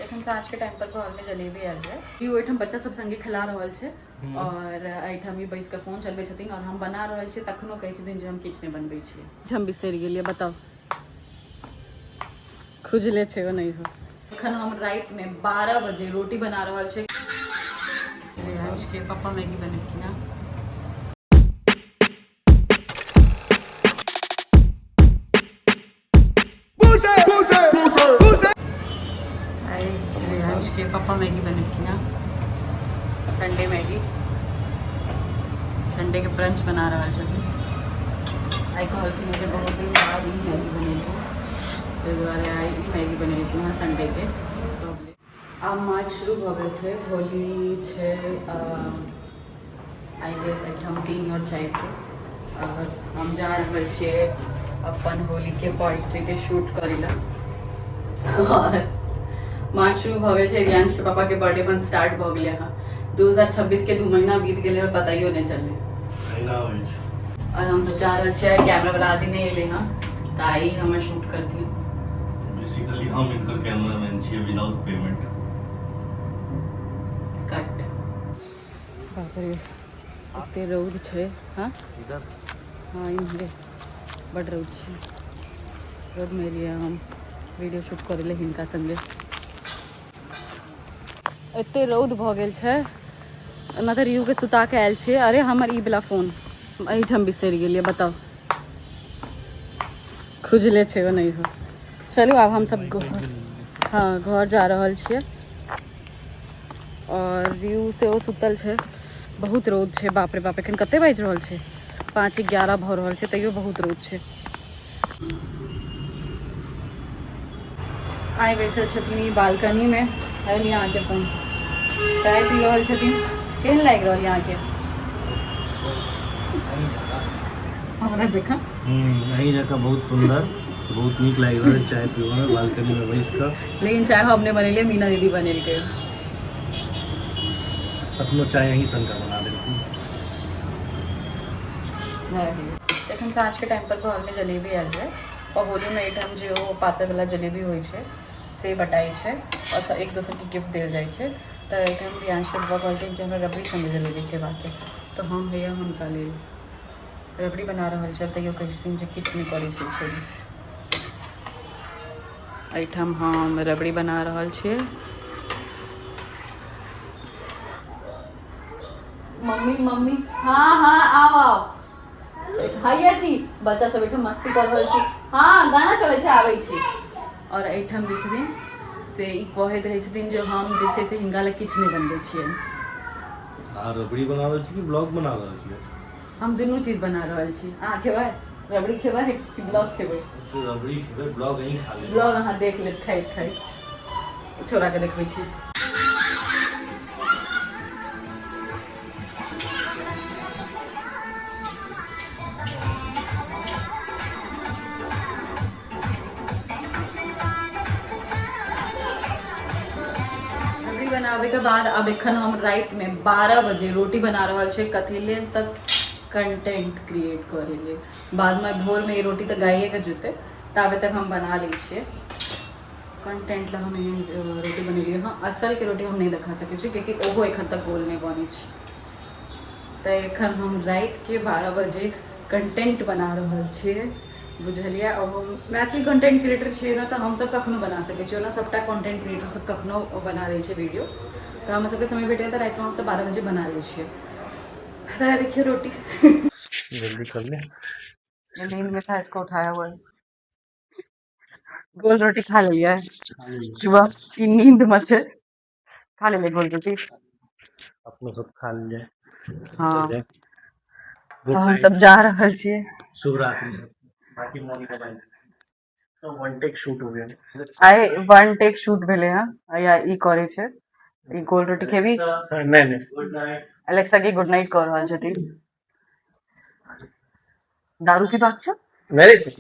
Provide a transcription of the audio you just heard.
एखन साँझ के टाइम पर घर में जलेबी आयल है। ई ओहिठाम बच्चा सब संगे खिला रहल छै और एहिठाम ई बैस के फोन चलबै छथिन और हम बना रहल छी, तखनो कहै छथिन जे हम किछु नहि बनबै छियै। हम बिसरि गेलियै, बताओ खुजले छै ओ नहीं हो। एखन हम राति में 12 बजे रोटी बना रहल छी। रियांश के पापा मैगी बनेलखिन हँ। रियांश के पापा मैगी बनेलखिन हँ, संडे मैगी, संडे के ब्रंच बना रहल छथिन। आई कहलखिन मुझे बहुत दिन बाद ई मैगी बनेलखिन, ताहि दुआरे आई ई मैगी बनेलखिन हँ संडे के सब ले। आब मार्च शुरू भऽ गेल छै, होली छै आई गेस एहिठाम 3 और 4 के, और हम जा रहल छियै अपन होली के पोइट्री के शूट करै ला। और मार्च शुरू भऽ गेल छै, रियांश के पापा के बर्थडे मंथ स्टार्ट भऽ गेलै हँ। 2026 के 2 महीना बीत गेलै और पताइयो नहीं चललै। और हम सब जा रहल छियै, कैमरा वाला आदि नहीं एलै हँ तऽ आई हमर शूट करथिन। बेसिकली हम इनकर कैमरामैन छियै विदाउट पेमेंट। कट। बाप रे एते रौद छै। हाँ इधर हाँ इम्हरे बड रौद छै। रौद में एलियै हम वीडियो शूट करै लए हिनका संगे। एते रौद भऽ गेल छै, एना तऽ रियू के सुता के आयल छियै। अरे हमर ई वाला फोन एहिठाम बिसरि गेलियै, बताओ खुजले छै ओ नहीं हो। चलू आब हम सब हाँ घर जा रहल छियै और रियू से ओ सुतल छै। बहुत रौद छै, बाप रे बाप। एखन कते बाजि रहल छै? 5:11 भऽ रहल छै, तैयो बहुत रौद छै। आइ बैसल छथिन ई बालकनी में, आयल यहाँ के फोन चाय पी रहल छथिन। केहन लागि रहल यहाँ के? हमरा जकाँ अही जगह बहुत सुंदर, बहुत नीक लागि रहल है चाय पीबे में बालकनी में बैस कर। लेकिन चाय हम नहीं बनेलिए, मीना दीदी बनेलकै। अपनो चाय यहीं संग बना देलखिन। एखन साँझ के टाइम पर घर में जलेबी आयल है और होली में एहिठाम जे ओ पातर वाला जलेबी होइ छै से बटाई छै और एक दोसर के गिफ्ट देल जाइ छै। तऽ एहिठाम रियांश के पप्पा कहलखिन कि हमरा रबड़ी संगे जलेबी खेबाक है, तो हम हैया हुनका लेल रबड़ी बना रहल छै। तैयो कहै छथिन जे किछु नहीं करै छै छोड़ी। एहिठाम हम रबड़ी बना रहल छियै। मम्मी मम्मी हाँ हाँ आओ आओ हैया छी, बच्चा सब एहिठाम मस्ती कर रहल छी। हाँ गाना चलै छै, आबै छी। और एहिठाम जे छथिन से ई कहैत रहै छथिन जे हम जे छै से हिनका लए किछु नहीं बनबै छियै। रबड़ी बना रहल छी कि ब्लॉग बना रहल छी? हम दुनू चीज बना रहल छी। अहाँ खेबै रबड़ी खेबै कि ब्लॉग खेबै? रबड़ी खेबै, ब्लॉग यहीं खा लेबै। ब्लॉग अहाँ देख लेब खाइत खाइत। छोड़ा के देखबै छी। बनाबे के बाद अब एखन हम राति में 12 बजे रोटी बना रहल छै। कथी लेल? तक कंटेंट क्रिएट करे लेल। बाद में भोर में ये रोटी तो गाइए के जुते, ताबे तक हम बना लै छियै कंटेंट ला। हम एहन रोटी बनेलिए। हाँ असल के रोटी हम नहीं दिखा सकै छी क्योंकि ओहो एखन तक गोल नहीं बनै छै। तो एखन हम राति के 12 बजे कंटेंट बना रहल छियै, बुझलिए। और हम मैथिली कंटेंट क्रिएटर छियै ना, तो हम सब कखनो बना सकै छियै ना। सबटा कंटेंट क्रिएटर सब कखनो बना लै छै वीडियो, तो हम सबके समय भेटे तो रात में हम सब 12 बजे बना लै छियै। तो देखिए रोटी जल्दी कर ले। नींद में था, इसको उठाया हुआ है। गोल रोटी खा लिया है सुबह की नींद में से। खा ले गोल रोटी, अपनो सब खा लिए। हाँ तो हम सब जा रहल छियै। शुभ रात्रि सब। बाकी मॉर्निंग का बाय। तो वन टेक शूट हो गया। आइ 1 टेक शूट भेले हैं। या ई करे छै ई गोल रोटी खेबी? नहीं नहीं गुड नाइट। अलेक्सा की गुड नाइट कह रहल छथिन। दारू की बात छै? नहीं